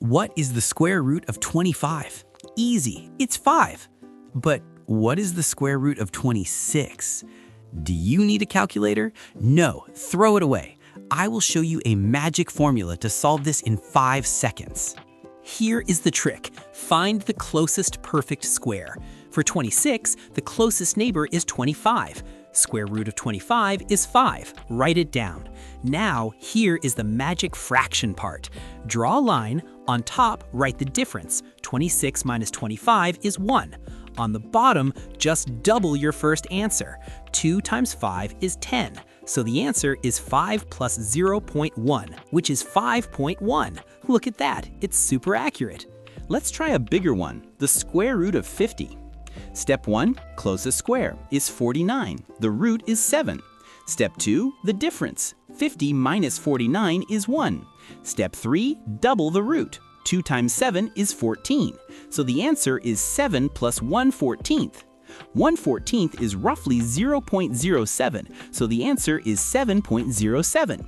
What is the square root of 25? Easy, it's 5. But what is the square root of 26? Do you need a calculator? No, throw it away. I will show you a magic formula to solve this in 5 seconds. Here is the trick. Find the closest perfect square. For 26, the closest neighbor is 25. Square root of 25 is 5. Write it down. Now, here is the magic fraction part. Draw a line. On top, write the difference. 26 minus 25 is 1. On the bottom, just double your first answer. 2 times 5 is 10. So the answer is 5 plus 0.1, which is 5.1. Look at that, it's super accurate. Let's try a bigger one, the square root of 50. Step 1, closest square, is 49. The root is 7. Step 2, the difference. 50 minus 49 is 1. Step 3, double the root. 2 times 7 is 14. So the answer is 7 plus 1/14. 1/14 is roughly 0.07, so the answer is 7.07.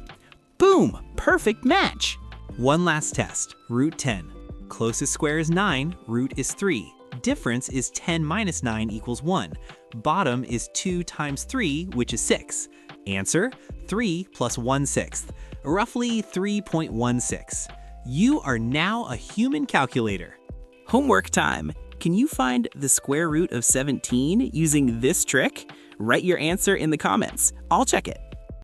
Boom! Perfect match! One last test, root 10. Closest square is 9, root is 3. Difference is 10 minus 9 equals 1. Bottom is 2 times 3, which is 6. Answer, 3 plus 1/6, roughly 3.16. You are now a human calculator. Homework time! Can you find the square root of 17 using this trick? Write your answer in the comments. I'll check it.